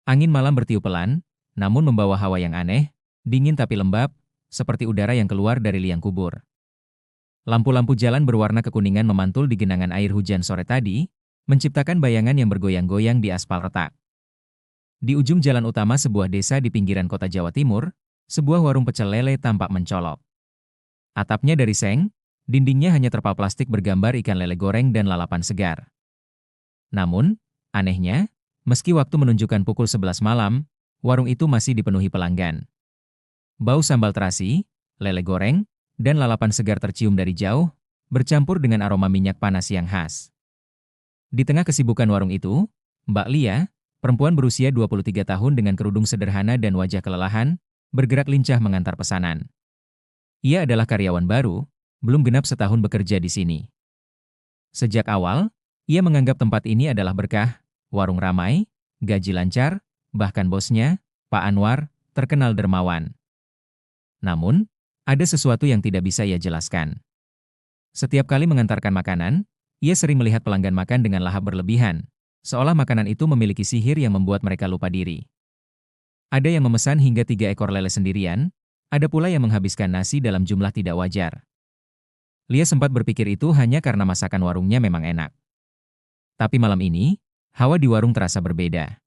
Angin malam bertiup pelan, namun membawa hawa yang aneh, dingin tapi lembab, seperti udara yang keluar dari liang kubur. Lampu-lampu jalan berwarna kekuningan memantul di genangan air hujan sore tadi, menciptakan bayangan yang bergoyang-goyang di aspal retak. Di ujung jalan utama sebuah desa di pinggiran kota Jawa Timur, sebuah warung pecel lele tampak mencolok. Atapnya dari seng, dindingnya hanya terpal plastik bergambar ikan lele goreng dan lalapan segar. Namun, anehnya, meski waktu menunjukkan pukul 11 malam, warung itu masih dipenuhi pelanggan. Bau sambal terasi, lele goreng, dan lalapan segar tercium dari jauh, bercampur dengan aroma minyak panas yang khas. Di tengah kesibukan warung itu, Mbak Lia, perempuan berusia 23 tahun dengan kerudung sederhana dan wajah kelelahan, bergerak lincah mengantar pesanan. Ia adalah karyawan baru, belum genap setahun bekerja di sini. Sejak awal, ia menganggap tempat ini adalah berkah, warung ramai, gaji lancar, bahkan bosnya, Pak Anwar, terkenal dermawan. Namun, ada sesuatu yang tidak bisa ia jelaskan. Setiap kali mengantarkan makanan, ia sering melihat pelanggan makan dengan lahap berlebihan, seolah makanan itu memiliki sihir yang membuat mereka lupa diri. Ada yang memesan hingga 3 ekor lele sendirian, ada pula yang menghabiskan nasi dalam jumlah tidak wajar. Lia sempat berpikir itu hanya karena masakan warungnya memang enak. Tapi malam ini, hawa di warung terasa berbeda.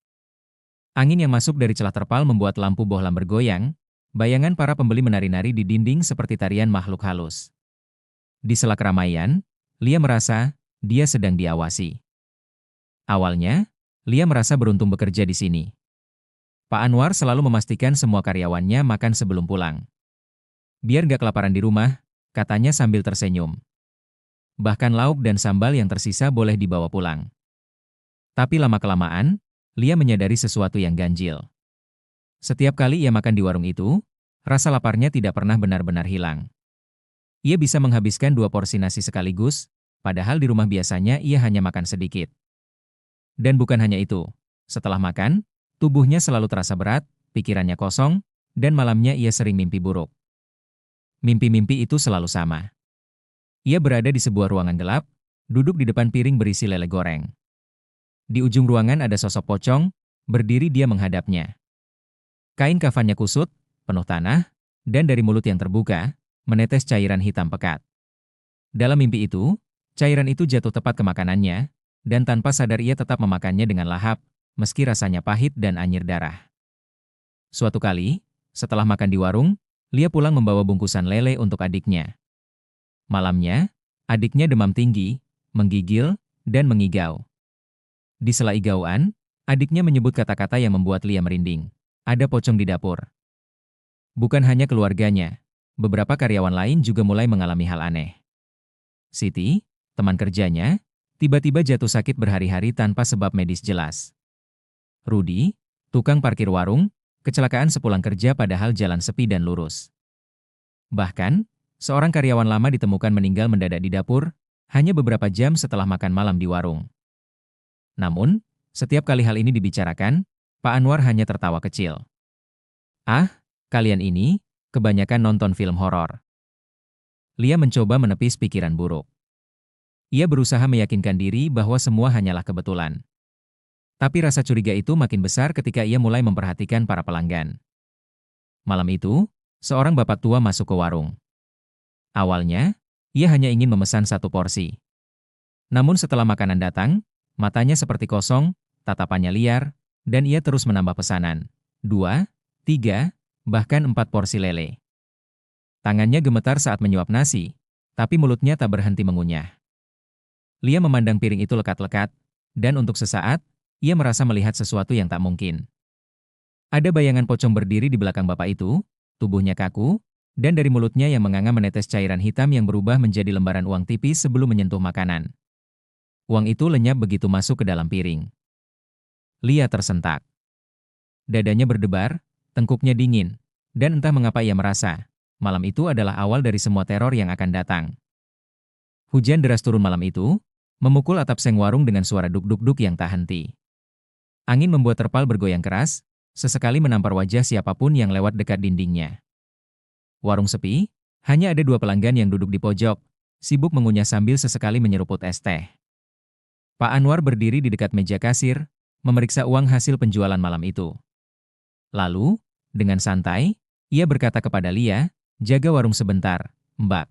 Angin yang masuk dari celah terpal membuat lampu bohlam bergoyang, bayangan para pembeli menari-nari di dinding seperti tarian makhluk halus. Di sela keramaian, Lia merasa dia sedang diawasi. Awalnya, Lia merasa beruntung bekerja di sini. Pak Anwar selalu memastikan semua karyawannya makan sebelum pulang. Biar gak kelaparan di rumah, katanya sambil tersenyum. Bahkan lauk dan sambal yang tersisa boleh dibawa pulang. Tapi lama-kelamaan, Lia menyadari sesuatu yang ganjil. Setiap kali ia makan di warung itu, rasa laparnya tidak pernah benar-benar hilang. Ia bisa menghabiskan 2 porsi nasi sekaligus, padahal di rumah biasanya ia hanya makan sedikit. Dan bukan hanya itu, setelah makan, tubuhnya selalu terasa berat, pikirannya kosong, dan malamnya ia sering mimpi buruk. Mimpi-mimpi itu selalu sama. Ia berada di sebuah ruangan gelap, duduk di depan piring berisi lele goreng. Di ujung ruangan ada sosok pocong, berdiri dia menghadapnya. Kain kafannya kusut, penuh tanah, dan dari mulut yang terbuka, menetes cairan hitam pekat. Dalam mimpi itu, cairan itu jatuh tepat ke makanannya, dan tanpa sadar ia tetap memakannya dengan lahap, meski rasanya pahit dan anyir darah. Suatu kali, setelah makan di warung, Lia pulang membawa bungkusan lele untuk adiknya. Malamnya, adiknya demam tinggi, menggigil, dan mengigau. Di sela igauan, adiknya menyebut kata-kata yang membuat Lia merinding. Ada pocong di dapur. Bukan hanya keluarganya, beberapa karyawan lain juga mulai mengalami hal aneh. Siti, teman kerjanya, tiba-tiba jatuh sakit berhari-hari tanpa sebab medis jelas. Rudi, tukang parkir warung, kecelakaan sepulang kerja padahal jalan sepi dan lurus. Bahkan, seorang karyawan lama ditemukan meninggal mendadak di dapur, hanya beberapa jam setelah makan malam di warung. Namun, setiap kali hal ini dibicarakan, Pak Anwar hanya tertawa kecil. Ah, kalian ini, kebanyakan nonton film horor. Lia mencoba menepis pikiran buruk. Ia berusaha meyakinkan diri bahwa semua hanyalah kebetulan. Tapi rasa curiga itu makin besar ketika ia mulai memperhatikan para pelanggan. Malam itu, seorang bapak tua masuk ke warung. Awalnya, ia hanya ingin memesan 1 porsi. Namun setelah makanan datang, matanya seperti kosong, tatapannya liar, dan ia terus menambah pesanan. 2, 3, bahkan 4 porsi lele. Tangannya gemetar saat menyuap nasi, tapi mulutnya tak berhenti mengunyah. Lia memandang piring itu lekat-lekat, dan untuk sesaat, ia merasa melihat sesuatu yang tak mungkin. Ada bayangan pocong berdiri di belakang bapak itu, tubuhnya kaku, dan dari mulutnya yang menganga menetes cairan hitam yang berubah menjadi lembaran uang tipis sebelum menyentuh makanan. Uang itu lenyap begitu masuk ke dalam piring. Lia tersentak. Dadanya berdebar, tengkuknya dingin, dan entah mengapa ia merasa, malam itu adalah awal dari semua teror yang akan datang. Hujan deras turun malam itu, memukul atap seng warung dengan suara duk-duk-duk yang tak henti. Angin membuat terpal bergoyang keras, sesekali menampar wajah siapapun yang lewat dekat dindingnya. Warung sepi, hanya ada 2 pelanggan yang duduk di pojok, sibuk mengunyah sambil sesekali menyeruput es teh. Pak Anwar berdiri di dekat meja kasir, memeriksa uang hasil penjualan malam itu. Lalu, dengan santai, ia berkata kepada Lia, "Jaga warung sebentar, Mbak.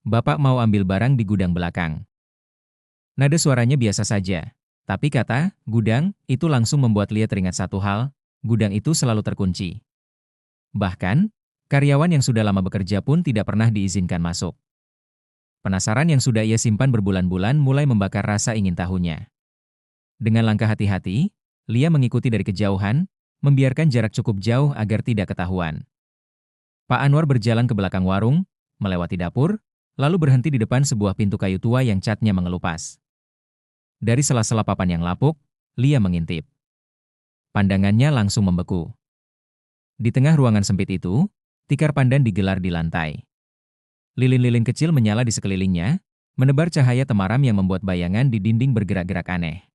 Bapak mau ambil barang di gudang belakang." Nada suaranya biasa saja, tapi kata "gudang" itu langsung membuat Lia teringat satu hal, gudang itu selalu terkunci. Bahkan, karyawan yang sudah lama bekerja pun tidak pernah diizinkan masuk. Penasaran yang sudah ia simpan berbulan-bulan mulai membakar rasa ingin tahunya. Dengan langkah hati-hati, Lia mengikuti dari kejauhan, membiarkan jarak cukup jauh agar tidak ketahuan. Pak Anwar berjalan ke belakang warung, melewati dapur, lalu berhenti di depan sebuah pintu kayu tua yang catnya mengelupas. Dari sela-sela papan yang lapuk, Lia mengintip. Pandangannya langsung membeku. Di tengah ruangan sempit itu, tikar pandan digelar di lantai. Lilin-lilin kecil menyala di sekelilingnya, menebar cahaya temaram yang membuat bayangan di dinding bergerak-gerak aneh.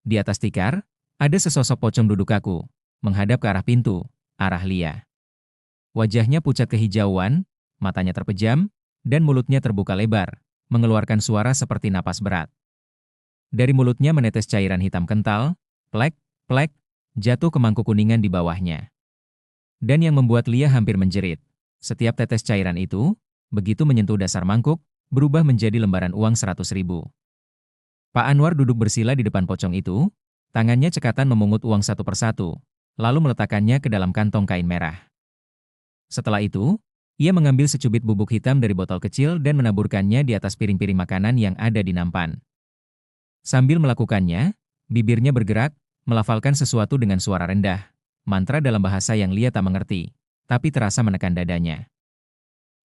Di atas tikar, ada sesosok pocong duduk kaku, menghadap ke arah pintu, arah Lia. Wajahnya pucat kehijauan, matanya terpejam, dan mulutnya terbuka lebar, mengeluarkan suara seperti napas berat. Dari mulutnya menetes cairan hitam kental, plek, plek, jatuh ke mangkuk kuningan di bawahnya. Dan yang membuat Lia hampir menjerit, setiap tetes cairan itu, begitu menyentuh dasar mangkuk, berubah menjadi lembaran uang 100.000. Pak Anwar duduk bersila di depan pocong itu, tangannya cekatan memungut uang satu persatu, lalu meletakkannya ke dalam kantong kain merah. Setelah itu, ia mengambil secubit bubuk hitam dari botol kecil dan menaburkannya di atas piring-piring makanan yang ada di nampan. Sambil melakukannya, bibirnya bergerak, melafalkan sesuatu dengan suara rendah, mantra dalam bahasa yang Lia tak mengerti, tapi terasa menekan dadanya.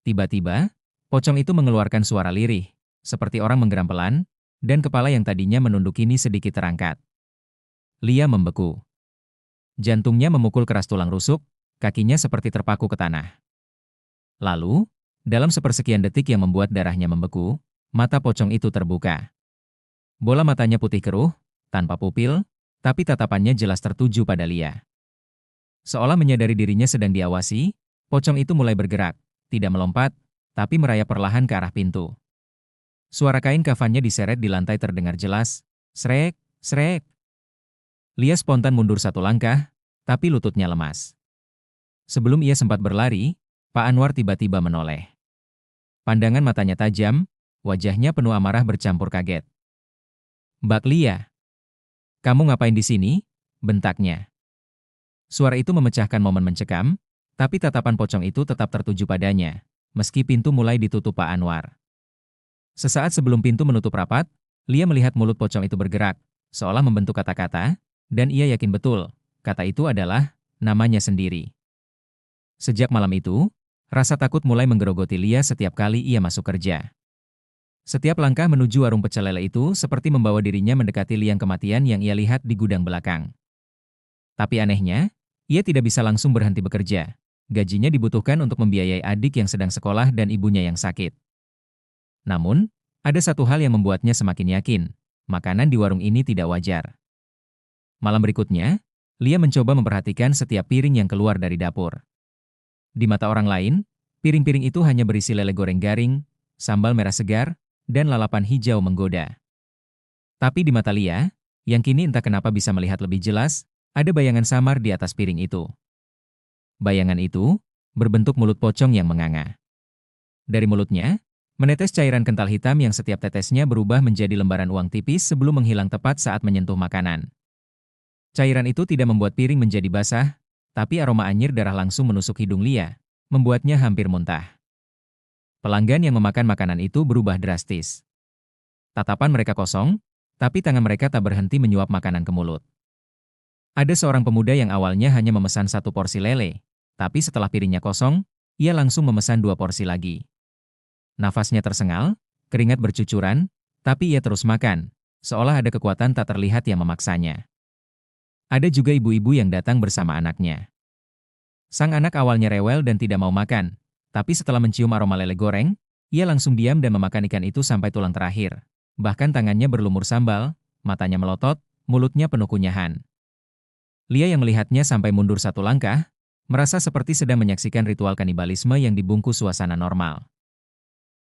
Tiba-tiba, pocong itu mengeluarkan suara lirih, seperti orang menggeram pelan, dan kepala yang tadinya menunduk kini sedikit terangkat. Lia membeku. Jantungnya memukul keras tulang rusuk, kakinya seperti terpaku ke tanah. Lalu, dalam sepersekian detik yang membuat darahnya membeku, mata pocong itu terbuka. Bola matanya putih keruh, tanpa pupil, tapi tatapannya jelas tertuju pada Lia. Seolah menyadari dirinya sedang diawasi, pocong itu mulai bergerak, tidak melompat, tapi merayap perlahan ke arah pintu. Suara kain kafannya diseret di lantai terdengar jelas, srek, srek. Lia spontan mundur satu langkah, tapi lututnya lemas. Sebelum ia sempat berlari, Pak Anwar tiba-tiba menoleh. Pandangan matanya tajam, wajahnya penuh amarah bercampur kaget. "Mbak Lia, kamu ngapain di sini?" bentaknya. Suara itu memecahkan momen mencekam, tapi tatapan pocong itu tetap tertuju padanya, meski pintu mulai ditutup Pak Anwar. Sesaat sebelum pintu menutup rapat, Lia melihat mulut pocong itu bergerak, seolah membentuk kata-kata, dan ia yakin betul, kata itu adalah namanya sendiri. Sejak malam itu, rasa takut mulai menggerogoti Lia setiap kali ia masuk kerja. Setiap langkah menuju warung pecel lele itu seperti membawa dirinya mendekati liang kematian yang ia lihat di gudang belakang. Tapi anehnya, ia tidak bisa langsung berhenti bekerja. Gajinya dibutuhkan untuk membiayai adik yang sedang sekolah dan ibunya yang sakit. Namun, ada satu hal yang membuatnya semakin yakin, makanan di warung ini tidak wajar. Malam berikutnya, Lia mencoba memperhatikan setiap piring yang keluar dari dapur. Di mata orang lain, piring-piring itu hanya berisi lele goreng garing, sambal merah segar, dan lalapan hijau menggoda. Tapi di mata Lia, yang kini entah kenapa bisa melihat lebih jelas, ada bayangan samar di atas piring itu. Bayangan itu berbentuk mulut pocong yang menganga. Dari mulutnya, menetes cairan kental hitam yang setiap tetesnya berubah menjadi lembaran uang tipis sebelum menghilang tepat saat menyentuh makanan. Cairan itu tidak membuat piring menjadi basah, tapi aroma anyir darah langsung menusuk hidung Lia, membuatnya hampir muntah. Pelanggan yang memakan makanan itu berubah drastis. Tatapan mereka kosong, tapi tangan mereka tak berhenti menyuap makanan ke mulut. Ada seorang pemuda yang awalnya hanya memesan satu porsi lele, tapi setelah piringnya kosong, ia langsung memesan 2 porsi lagi. Nafasnya tersengal, keringat bercucuran, tapi ia terus makan, seolah ada kekuatan tak terlihat yang memaksanya. Ada juga ibu-ibu yang datang bersama anaknya. Sang anak awalnya rewel dan tidak mau makan, tapi setelah mencium aroma lele goreng, ia langsung diam dan memakan ikan itu sampai tulang terakhir. Bahkan tangannya berlumur sambal, matanya melotot, mulutnya penuh kunyahan. Lia yang melihatnya sampai mundur satu langkah, merasa seperti sedang menyaksikan ritual kanibalisme yang dibungkus suasana normal.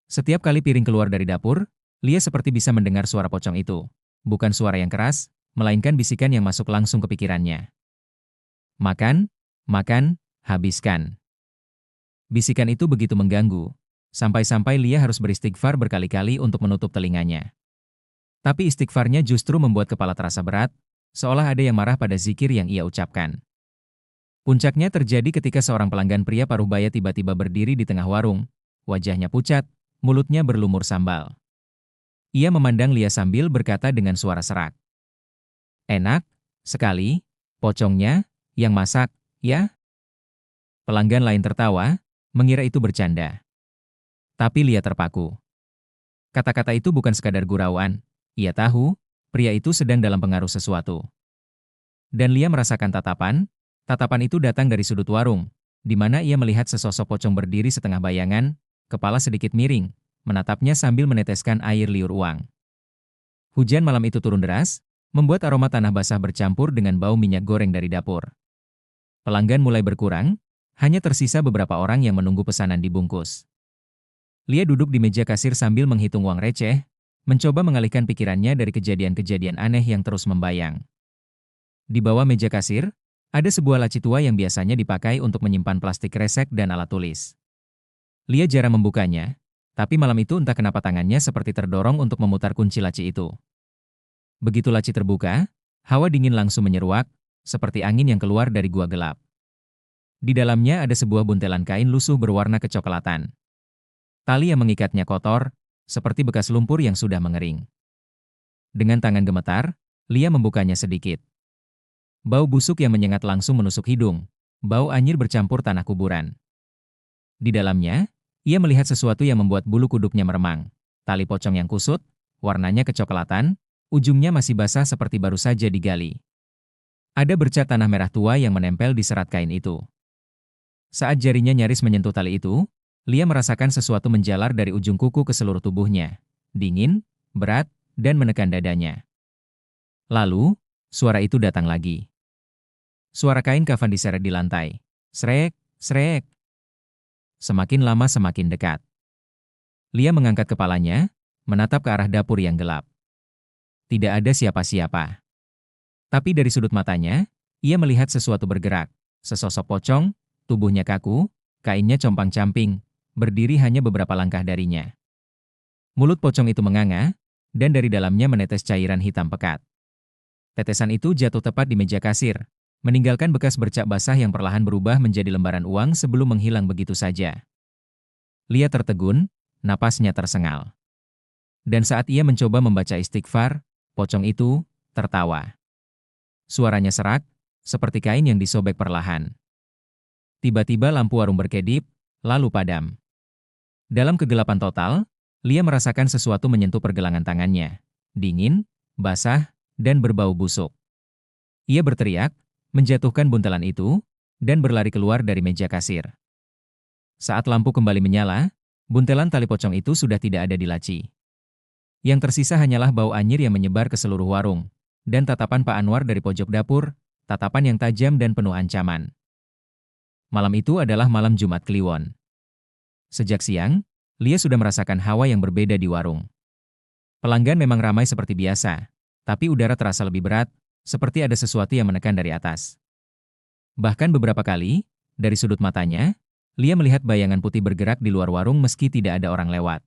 Setiap kali piring keluar dari dapur, Lia seperti bisa mendengar suara pocong itu. Bukan suara yang keras, melainkan bisikan yang masuk langsung ke pikirannya. Makan, makan, habiskan. Bisikan itu begitu mengganggu, sampai-sampai Lia harus beristighfar berkali-kali untuk menutup telinganya. Tapi istighfarnya justru membuat kepala terasa berat, seolah ada yang marah pada zikir yang ia ucapkan. Puncaknya terjadi ketika seorang pelanggan pria paruh baya tiba-tiba berdiri di tengah warung, wajahnya pucat, mulutnya berlumur sambal. Ia memandang Lia sambil berkata dengan suara serak. "Enak sekali, pocongnya, yang masak, ya?" Pelanggan lain tertawa, mengira itu bercanda. Tapi Lia terpaku. Kata-kata itu bukan sekadar gurauan. Ia tahu, pria itu sedang dalam pengaruh sesuatu. Dan Lia merasakan tatapan itu datang dari sudut warung, di mana ia melihat sesosok pocong berdiri setengah bayangan, kepala sedikit miring, menatapnya sambil meneteskan air liur uang. Hujan malam itu turun deras, membuat aroma tanah basah bercampur dengan bau minyak goreng dari dapur. Pelanggan mulai berkurang, hanya tersisa beberapa orang yang menunggu pesanan dibungkus. Lia duduk di meja kasir sambil menghitung uang receh, mencoba mengalihkan pikirannya dari kejadian-kejadian aneh yang terus membayang. Di bawah meja kasir, ada sebuah laci tua yang biasanya dipakai untuk menyimpan plastik kresek dan alat tulis. Lia jarang membukanya, tapi malam itu entah kenapa tangannya seperti terdorong untuk memutar kunci laci itu. Begitu laci terbuka, hawa dingin langsung menyeruak, seperti angin yang keluar dari gua gelap. Di dalamnya ada sebuah buntelan kain lusuh berwarna kecoklatan. Tali yang mengikatnya kotor, seperti bekas lumpur yang sudah mengering. Dengan tangan gemetar, Lia membukanya sedikit. Bau busuk yang menyengat langsung menusuk hidung, bau anyir bercampur tanah kuburan. Di dalamnya, ia melihat sesuatu yang membuat bulu kuduknya meremang. Tali pocong yang kusut, warnanya kecoklatan, ujungnya masih basah seperti baru saja digali. Ada bercak tanah merah tua yang menempel di serat kain itu. Saat jarinya nyaris menyentuh tali itu, Lia merasakan sesuatu menjalar dari ujung kuku ke seluruh tubuhnya. Dingin, berat, dan menekan dadanya. Lalu, suara itu datang lagi. Suara kain kafan diseret di lantai. Srek, srek. Semakin lama semakin dekat. Lia mengangkat kepalanya, menatap ke arah dapur yang gelap. Tidak ada siapa-siapa. Tapi dari sudut matanya, ia melihat sesuatu bergerak. Sesosok pocong, tubuhnya kaku, kainnya compang-camping, berdiri hanya beberapa langkah darinya. Mulut pocong itu menganga, dan dari dalamnya menetes cairan hitam pekat. Tetesan itu jatuh tepat di meja kasir, meninggalkan bekas bercak basah yang perlahan berubah menjadi lembaran uang sebelum menghilang begitu saja. Lia tertegun, napasnya tersengal. Dan saat ia mencoba membaca istighfar, pocong itu tertawa. Suaranya serak, seperti kain yang disobek perlahan. Tiba-tiba lampu warung berkedip, lalu padam. Dalam kegelapan total, Lia merasakan sesuatu menyentuh pergelangan tangannya. Dingin, basah, dan berbau busuk. Ia berteriak, menjatuhkan buntelan itu, dan berlari keluar dari meja kasir. Saat lampu kembali menyala, buntelan tali pocong itu sudah tidak ada di laci. Yang tersisa hanyalah bau anyir yang menyebar ke seluruh warung, dan tatapan Pak Anwar dari pojok dapur, tatapan yang tajam dan penuh ancaman. Malam itu adalah malam Jumat Kliwon. Sejak siang, Lia sudah merasakan hawa yang berbeda di warung. Pelanggan memang ramai seperti biasa, tapi udara terasa lebih berat, seperti ada sesuatu yang menekan dari atas. Bahkan beberapa kali, dari sudut matanya, Lia melihat bayangan putih bergerak di luar warung meski tidak ada orang lewat.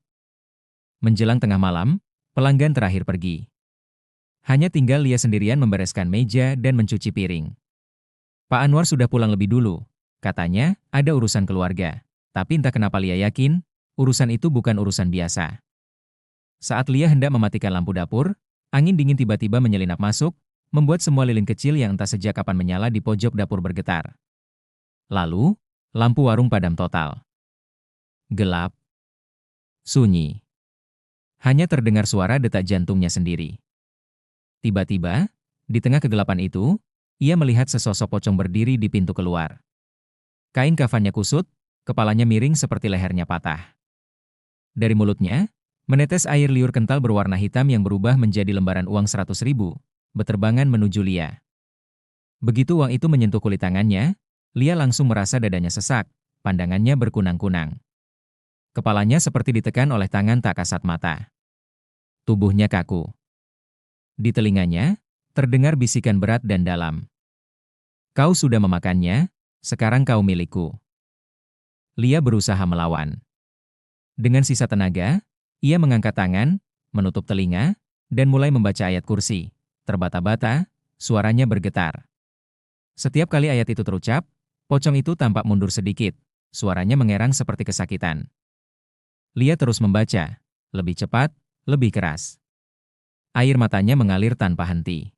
Menjelang tengah malam, pelanggan terakhir pergi. Hanya tinggal Lia sendirian membereskan meja dan mencuci piring. Pak Anwar sudah pulang lebih dulu, katanya ada urusan keluarga. Tapi entah kenapa Lia yakin, urusan itu bukan urusan biasa. Saat Lia hendak mematikan lampu dapur, angin dingin tiba-tiba menyelinap masuk, membuat semua lilin kecil yang entah sejak kapan menyala di pojok dapur bergetar. Lalu, lampu warung padam total. Gelap. Sunyi. Hanya terdengar suara detak jantungnya sendiri. Tiba-tiba, di tengah kegelapan itu, ia melihat sesosok pocong berdiri di pintu keluar. Kain kafannya kusut, kepalanya miring seperti lehernya patah. Dari mulutnya, menetes air liur kental berwarna hitam yang berubah menjadi lembaran uang 100.000, berterbangan menuju Lia. Begitu uang itu menyentuh kulit tangannya, Lia langsung merasa dadanya sesak, pandangannya berkunang-kunang. Kepalanya seperti ditekan oleh tangan tak kasat mata. Tubuhnya kaku. Di telinganya, Terdengar bisikan berat dan dalam. Kau sudah memakannya, sekarang kau milikku. Lia berusaha melawan. Dengan sisa tenaga, ia mengangkat tangan, menutup telinga, dan mulai membaca ayat kursi. Terbata-bata, suaranya bergetar. Setiap kali ayat itu terucap, pocong itu tampak mundur sedikit. Suaranya mengerang seperti kesakitan. Lia terus membaca, lebih cepat, lebih keras. Air matanya mengalir tanpa henti.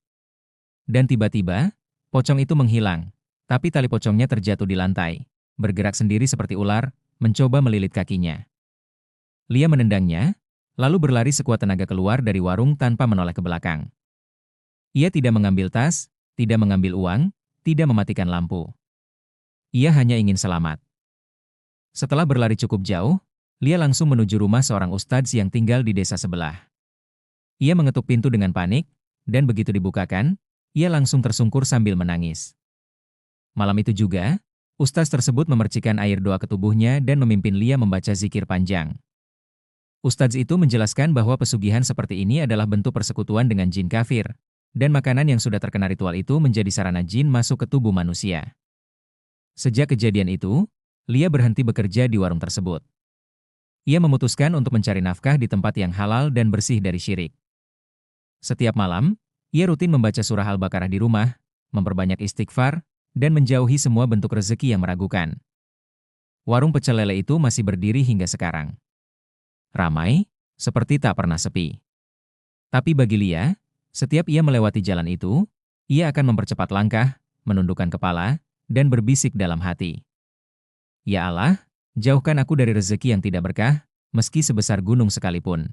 Dan tiba-tiba, pocong itu menghilang, tapi tali pocongnya terjatuh di lantai, bergerak sendiri seperti ular, mencoba melilit kakinya. Lia menendangnya, lalu berlari sekuat tenaga keluar dari warung tanpa menoleh ke belakang. Ia tidak mengambil tas, tidak mengambil uang, tidak mematikan lampu. Ia hanya ingin selamat. Setelah berlari cukup jauh, Lia langsung menuju rumah seorang ustadz yang tinggal di desa sebelah. Ia mengetuk pintu dengan panik, dan begitu dibukakan, ia langsung tersungkur sambil menangis. Malam itu juga, ustadz tersebut memercikan air doa ke tubuhnya dan memimpin Lia membaca zikir panjang. Ustadz itu menjelaskan bahwa pesugihan seperti ini adalah bentuk persekutuan dengan jin kafir, dan makanan yang sudah terkena ritual itu menjadi sarana jin masuk ke tubuh manusia. Sejak kejadian itu, Lia berhenti bekerja di warung tersebut. Ia memutuskan untuk mencari nafkah di tempat yang halal dan bersih dari syirik. Setiap malam, ia rutin membaca surah Al-Baqarah di rumah, memperbanyak istighfar, dan menjauhi semua bentuk rezeki yang meragukan. Warung pecel lele itu masih berdiri hingga sekarang. Ramai, seperti tak pernah sepi. Tapi bagi Lia, setiap ia melewati jalan itu, ia akan mempercepat langkah, menundukkan kepala, dan berbisik dalam hati. Ya Allah, jauhkan aku dari rezeki yang tidak berkah, meski sebesar gunung sekalipun.